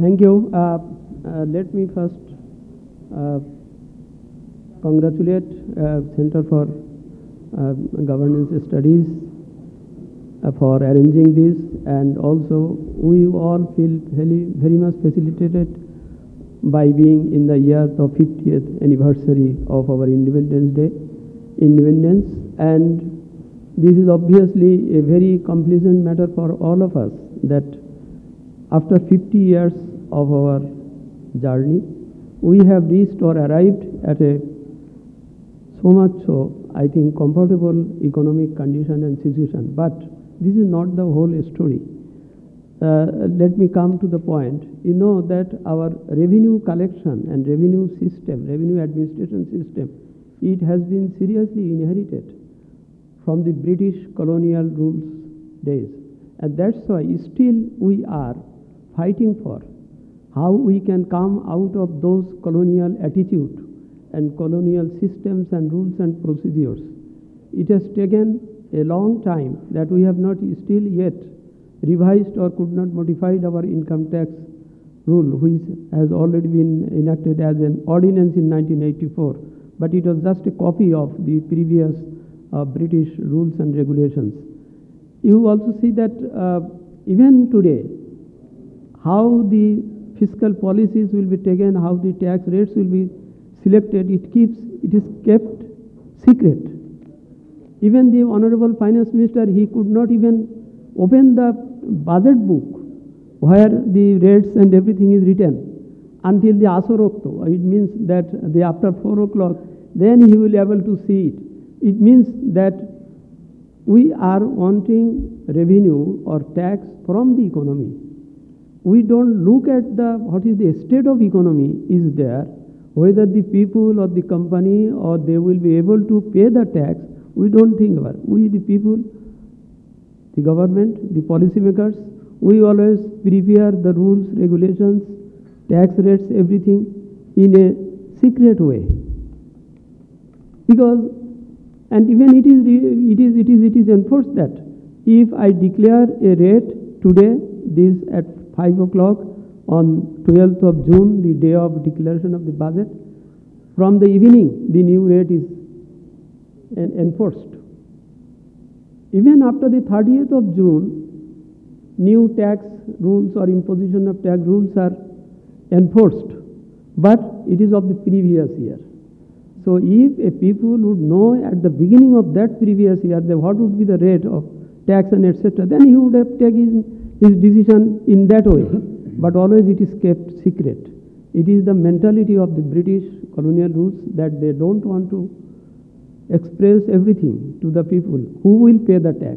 Thank you. Let me first congratulate Center for Governance Studies for arranging this, and also we all feel very much facilitated by being in the year of 50th anniversary of our Independence Day, and this is obviously a very complacent matter for all of us, that after 50 years of our journey, we have reached or arrived at a so much so, I think, comfortable economic condition and situation. But this is not the whole story. Let me come to the point. You know that our revenue collection and revenue system, revenue administration system, it has been seriously inherited from the British colonial rules days. And that's why still we are fighting for how we can come out of those colonial attitude and colonial systems and rules and procedures. It has taken a long time that we have not still yet revised or could not modify our income tax rule, which has already been enacted as an ordinance in 1984, but it was just a copy of the previous British rules and regulations. You also see that even today, how the fiscal policies will be taken, how the tax rates will be selected, it is kept secret. Even the Honorable Finance Minister, he could not even open the budget book where the rates and everything is written until the Asorokto. It means that after 4 o'clock, then he will be able to see it. It means that we are wanting revenue or tax from the economy. We don't look at what is the state of economy is there, whether the people or the company or they will be able to pay the tax. We don't think about it. We, the people, the government, the policymakers, we always prepare the rules, regulations, tax rates, everything in a secret way. Because, and even it is enforced that if I declare a rate today, this at 5 o'clock on 12th of June, the day of declaration of the budget, from the evening, the new rate is enforced. Even after the 30th of June, new tax rules or imposition of tax rules are enforced, but it is of the previous year. So if a people would know at the beginning of that previous year what would be the rate of tax and etc., then he would have taken his decision in that way. But always it is kept secret. It is the mentality of the British colonial rules that they don't want to express everything to the people who will pay the tax.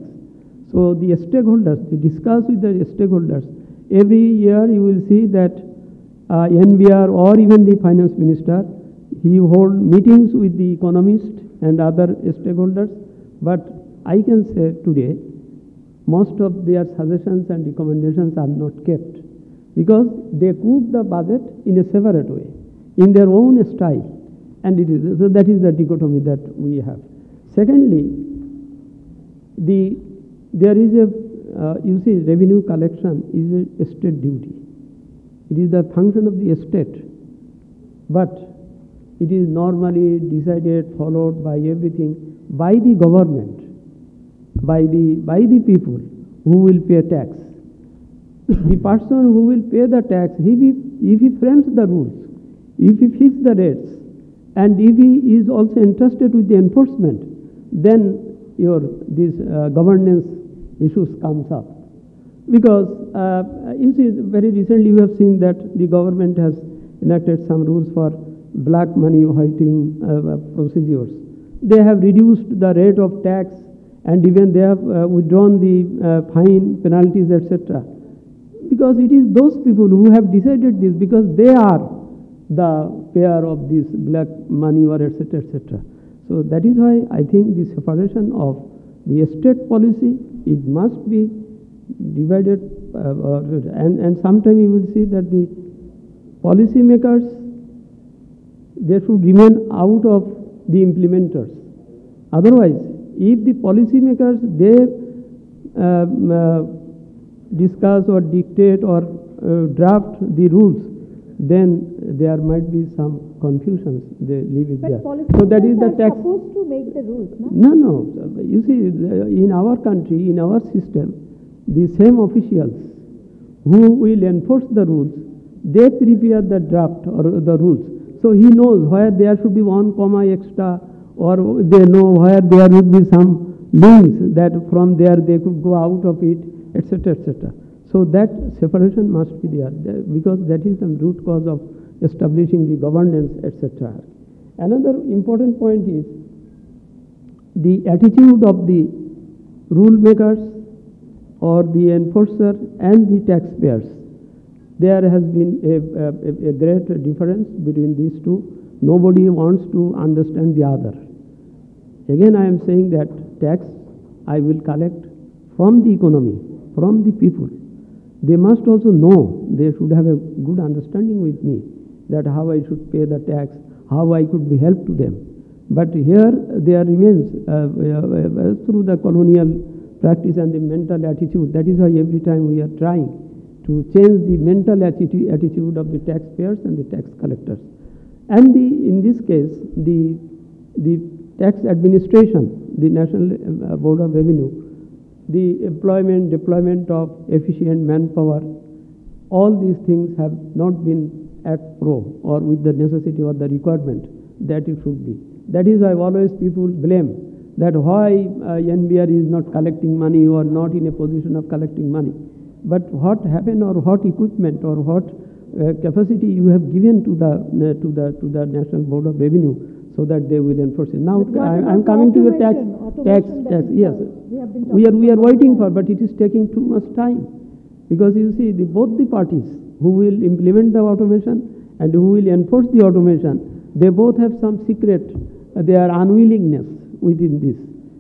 So the stakeholders, they discuss with the stakeholders. Every year you will see that NBR or even the finance minister, he hold meetings with the economists and other stakeholders. But I can say today, most of their suggestions and recommendations are not kept, because they cook the budget in a separate way, in their own style. And it is, so that is the dichotomy that we have. Secondly, there is you see, revenue collection is a state duty. It is the function of the state, but it is normally decided, followed by everything, by the government, by the people who will pay tax. The person who will pay the tax, if he frames the rules, if he fixes the rates, and if he is also entrusted with the enforcement, then these governance issues comes up. Because you see, very recently we have seen that the government has enacted some rules for black money whiting procedures. They have reduced the rate of tax, and even they have withdrawn the fine, penalties, etc. Because it is those people who have decided this, because they are the payer of this black money or etc. etc. So that is why I think the separation of the state policy, it must be divided, and sometime you will see that the policy makers, they should remain out of the implementers. Otherwise, if the policy makers, they discuss or dictate or draft the rules, then there might be some confusions. They leave it there. So that is the tax. Supposed to make the rules, no? No. You see, in our country, in our system, the same officials who will enforce the rules, they prepare the draft or the rules. So he knows where there should be 1 comma extra, or they know where there would be some links that from there they could go out of it, etc., etc. So that separation must be there, because that is the root cause of establishing the governance, etc. Another important point is the attitude of the rule makers or the enforcer and the taxpayers. There has been a great difference between these two. Nobody wants to understand the other. Again, I am saying that tax I will collect from the economy, from the people. They must also know, they should have a good understanding with me, that how I should pay the tax, how I could be helped to them. But here there remains, through the colonial practice and the mental attitude, that is why every time we are trying to change the mental attitude of the taxpayers and the tax collectors. And in this case, the tax administration, the National Board of Revenue, the deployment of efficient manpower, all these things have not been at pro or with the necessity or the requirement that it should be. That is why always people blame that why NBR is not collecting money or not in a position of collecting money. But what happened, or what equipment or what capacity you have given to the National Board of Revenue, so that they will enforce it. Now I am coming to your tax. Yes, we are waiting for, but it is taking too much time, because you see both the parties who will implement the automation and who will enforce the automation, they both have some secret, their unwillingness within this,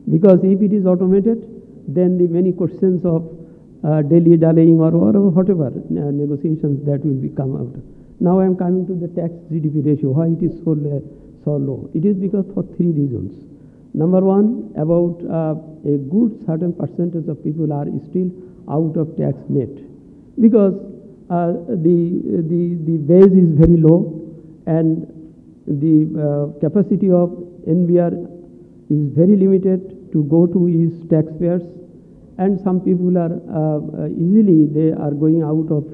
because if it is automated, then the many questions of daily delaying or whatever negotiations that will come out. Now I am coming to the tax GDP ratio. Why it is so low? It is because for 3 reasons. Number one, about a good certain percentage of people are still out of tax net, because the base is very low and the capacity of NBR is very limited to go to its taxpayers, and some people are easily they are going out of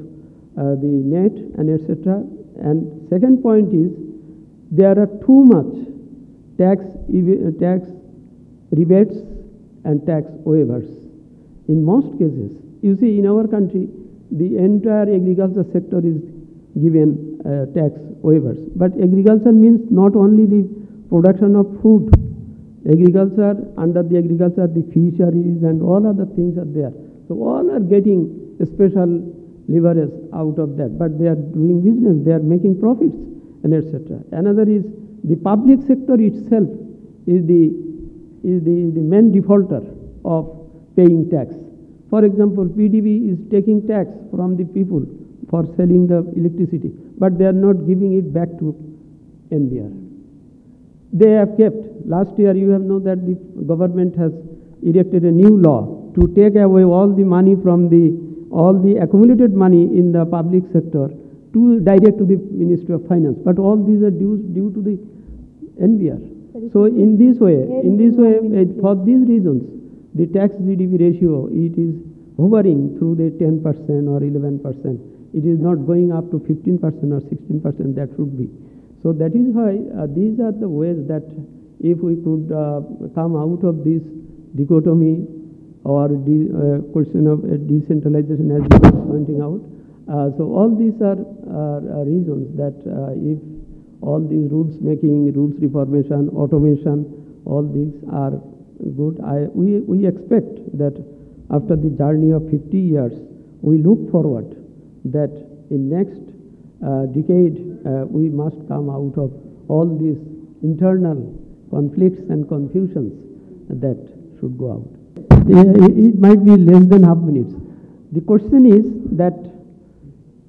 the net and etc. And second point is there are too much tax rebates and tax waivers. In most cases, you see in our country, the entire agriculture sector is given tax waivers. But agriculture means not only the production of food. Agriculture, under the agriculture, the fisheries and all other things are there. So all are getting special leverage out of that. But they are doing business, they are making profits and etc. Another is the public sector itself is the main defaulter of paying tax. For example, PDB is taking tax from the people for selling the electricity, but they are not giving it back to NBR. They have kept. Last year, you have known that the government has erected a new law to take away all the money from all the accumulated money in the public sector to direct to the Ministry of Finance. But all these are due to the NBR. So in this way, for these reasons, the tax GDP ratio, it is hovering through the 10% or 11%. It is not going up to 15% or 16% that should be. So that is why these are the ways that if we could come out of this dichotomy or question of decentralization as you were pointing out. So all these are reasons that if all these rules making, rules reformation, automation, all these are good. We expect that after the journey of 50 years, we look forward that in next decade we must come out of all these internal conflicts and confusions that should go out. It might be less than half minutes. The question is that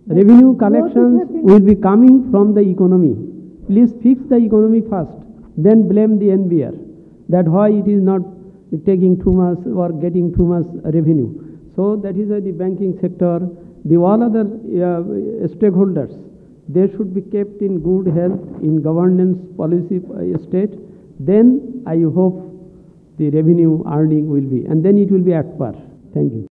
revenue collections will be coming from the economy. Please fix the economy first, then blame the NBR that why it is not taking too much or getting too much revenue. So that is why the banking sector the all other stakeholders, they should be kept in good health in governance policy state, then I hope the revenue earning will be, and then it will be at par. Thank you.